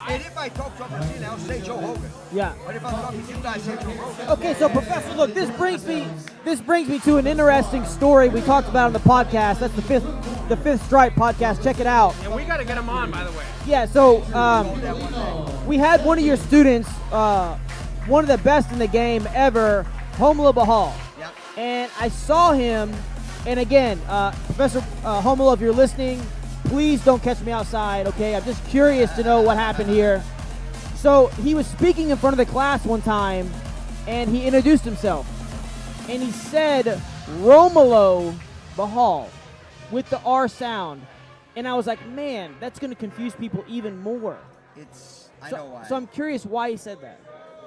And if I talk to a Brazilian, I'll say Joe Hogan. Yeah. But if I'm talking to you guys, I say Joe Hogan. Okay, so Professor, look, this brings me to an interesting story we talked about on the podcast. That's the Fifth Stripe podcast. Check it out. And we got to get him on, by the way. Yeah. So we had one of your students, one of the best in the game ever, Homela Bahal. Yep. And I saw him, and again, Professor Homela, if you're listening, please don't catch me outside, okay? I'm just curious to know what happened here. So he was speaking in front of the class one time, and he introduced himself. And he said, Romulo Bahal, with the R sound. And I was like, man, that's going to confuse people even more. I know why. So I'm curious why he said that.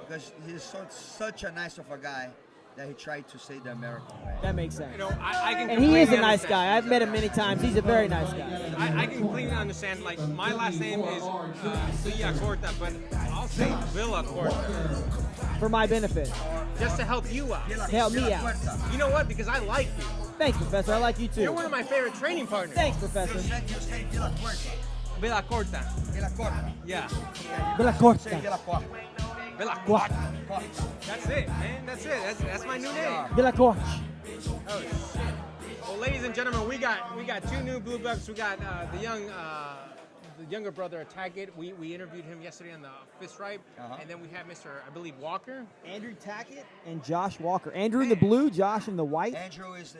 Because he's such a nice of a guy that he tried to say the American way. That makes sense. You know, I can. And he is a completely nice understand. guy. I've met him many times. He's a very nice guy. I can completely understand. Like, my last name is Villa Corta, but I'll say Villa Corta For my benefit. just to help you out. Help me out. You know what? Because I like you. Thanks, Professor. I like you You're too. one of my favorite training partners. Thanks, Professor. You say Villa Corta. Villa Corta. Villa Corta. Yeah. Villa Say Corta. Villa Corta. Villa Corta. Corta. That's it, man. That's it. That's my new name. Villa Corta. Oh shit. Well, ladies and gentlemen, we got two new blue bucks. We got the younger brother of Tackett. We interviewed him yesterday on the Fifth Stripe, and then we have Mr. I believe Walker. Andrew Tackett and Josh Walker. Andrew in the blue, Josh in the white. Andrew is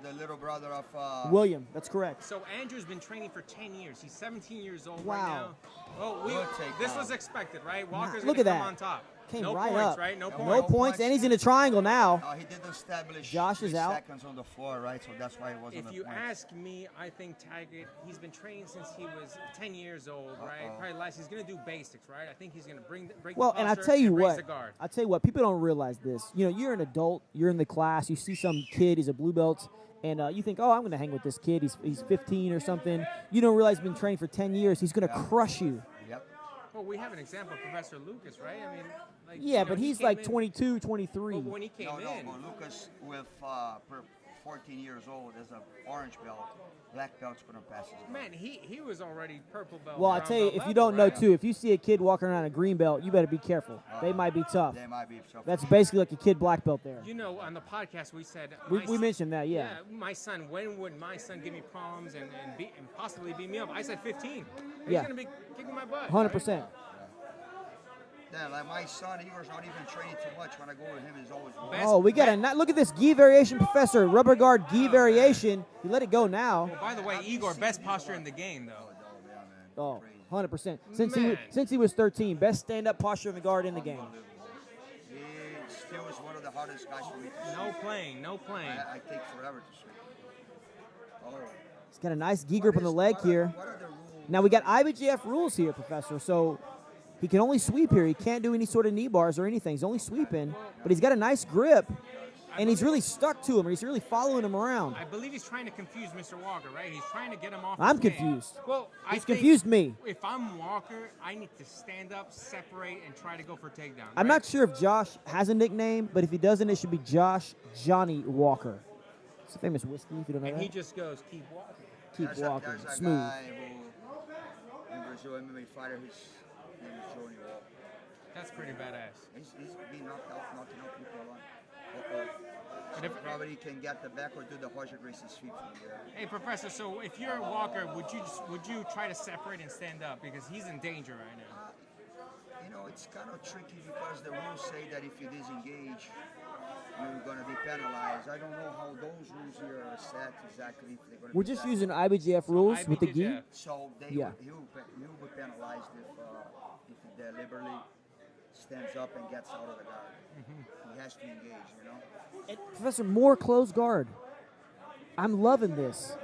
the little brother of William, that's correct. So Andrew's been training for 10 years. He's 17 years old Wow. right now. Oh, Good take this down. was expected, right? Walker's Look gonna at come that. on top. Came no right points, up. right? No No points. No points, and he's in a triangle now. He did establish Josh is 3 out. seconds on the floor, right? So that's why it wasn't If a you point. ask me, I think Tackett, he's been training since he was 10 years old, right? Probably less. He's going to do basics, right? I think he's going to break Well, the and I posture tell you raise what, the guard. people don't realize this. You know, you're an adult, you're in the class, you see some kid, he's a blue belt, and you think, oh, I'm going to hang with this kid. He's 15 or something. You don't realize he's been training for 10 years. He's going to crush you. Yep. Well, we have an example, Professor Lucas, right? I mean, like, Yeah, you know, but he he's came like in- 22, 23. But when he came No, in, but Lucas with 14 years old as an orange belt, black belt's gonna pass his man, he was already purple belt. Well, I brown tell you, belt if you level, don't know, right? too, if you see a kid walking around a green belt, you better be careful. They might be tough. They might be tough. That's basically like a kid black belt there. You know, on the podcast we said We mentioned that, yeah. my son. When would my son give me problems and possibly beat me up? I said 15. He's Yeah. gonna be kicking my butt. 100%. Yeah, like my son, he was not even training too much. When I go with him, he's always moving. Best- Oh, we got a look at this gi variation, Professor. Rubber guard gi variation. You let it go now. Well, by the way, Igor, best posture in the game, though. Yeah, man. Oh, Crazy. 100%. Man. Since he was 13, best stand-up posture in the guard in the game. He still is one of the hardest guys for me to No swing. playing, no playing. I take forever to swing. Oh. He's got a nice gi grip on the leg here. What are the rules? Now we got IBJF rules here, Professor. So he can only sweep here. He can't do any sort of knee bars or anything. He's only sweeping, but he's got a nice grip, and he's really stuck to him. Or he's really following him around. I believe he's trying to confuse Mr. Walker, right? He's trying to get him off. I'm his game. confused. Well, I He's think confused me. If I'm Walker, I need to stand up, separate, and try to go for a takedown. I'm right? not sure if Josh has a nickname, but if he doesn't, it should be Josh Johnny Walker. It's a famous whiskey, if you don't know And that. he just goes, keep walking. Keep There's walking, a smooth. guy who, in Brazil, MMA fighter, his name is Johnny Walker. That's pretty badass. He's been knocked out, knocking out people a lot. But So if- probably he can get the back or do the Roger Gracie sweep from there. Hey, Professor. So if you're Walker, would you try to separate and stand up because he's in danger right now? You know, it's kind of tricky because the rules say that if you disengage, you're going to be penalized. I don't know how those rules here are set exactly. If they're going to We're be just set. using IBJF rules with the gi. IBJJF. So Yeah. he will be penalized if he deliberately stands up and gets out of the guard. He has to engage, you know. And Professor, more closed guard. I'm loving this.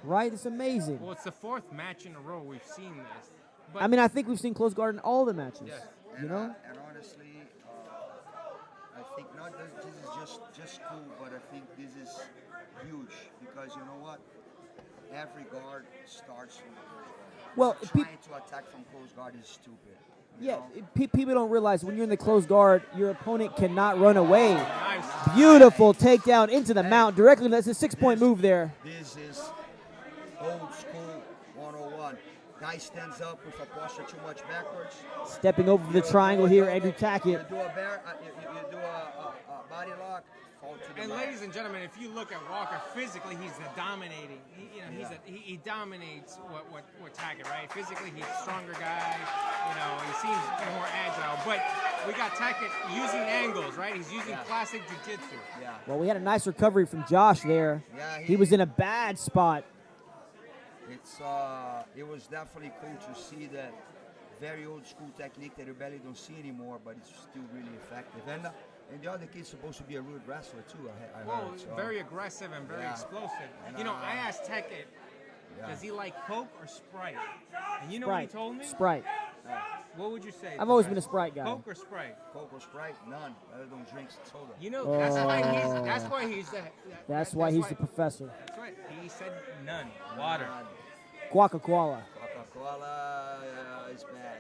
Right? It's amazing. Well, it's the fourth match in a row we've seen this. But I mean, I think we've seen closed guard in all the matches. Yes. You know? And honestly, I think not that this is just cool, but I think this is huge because you know what? Every guard starts from the close guard. Well, Trying to attack from close guard is stupid. you Yeah, know? people don't realize when you're in the closed guard, your opponent cannot run away. nice. Beautiful takedown into the mount directly. That's a 6-point move there. This is old school 101. Guy stands up with a posture too much backwards. Stepping over the triangle here, Andrew Tackett. You do a you do a body lock, fall to the And mat. ladies and gentlemen, if you look at Walker physically, he's the dominating. He dominates what Tackett, right? Physically, he's a stronger guy. He seems more agile. But we got Tackett using angles, right? He's using classic jiu-jitsu. Yeah. Well, we had a nice recovery from Josh there. Yeah, he was in a bad spot. It was definitely cool to see that very old school technique that you barely don't see anymore, but it's still really effective. And the other kid's supposed to be a rude wrestler too. I heard. So. Very aggressive and very explosive. And, I asked Tackett, does he like Coke or Sprite? And you know Sprite. what he told me? Sprite. What would you say? I've always been a Sprite guy. Coke or Sprite? Coke or Sprite? None. I don't drink soda. That's why he's the professor. That's right. He said none. Water. Coca-Cola. Coca-Cola is bad.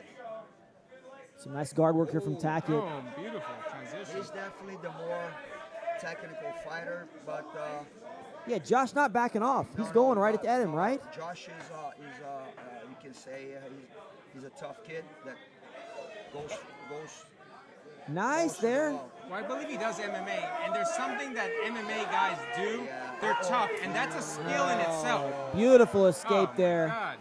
Some nice guard work here from Tackett. Oh, beautiful transition. He's definitely the more technical fighter, but Yeah, Josh not backing off. He's going right at him, right? Josh is you can say he's a tough kid that goes. Nice there. Well, I believe he does MMA, and there's something that MMA guys do. They're tough, and that's a skill in itself. Beautiful escape Oh, there. God.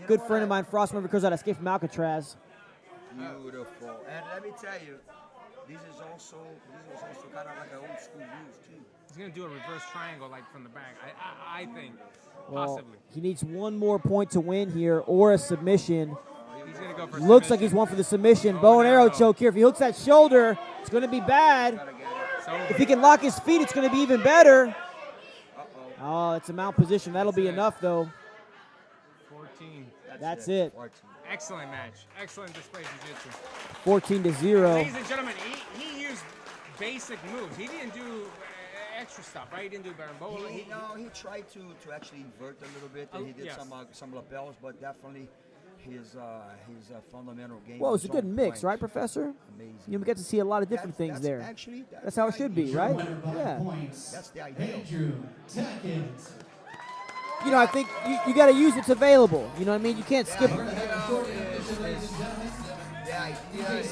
Good friend of mine, Frost, remember because that escape from Alcatraz. Beautiful. And let me tell you, this is also kind of like an old school move too. He's gonna do a reverse triangle like from the back. I think Well, possibly. he needs one more point to win here or a submission. He's gonna go for. Looks submission. like he's one for the submission. Bow and arrow choke here. If he hooks that shoulder, it's going to be bad. So If he can lock his feet, it's going to be even better. Oh, it's a mount position. That'll be enough, though. 14. That's it. 14. Excellent match. Excellent display of jiu-jitsu. 14-0. Ladies and gentlemen, he used basic moves. He didn't do extra stuff, right? He didn't do Barambola. He tried to actually invert a little bit, and he did some lapels, but definitely his fundamental game. Well, it was a on good mix, point. right, Professor? Amazing. You get to see a lot of different things That's there. Actually, That's how it should be, right? Yeah. That's the idea. Andrew Tackett. I think you got to use what's available. You know what I mean? You can't skip. The idea is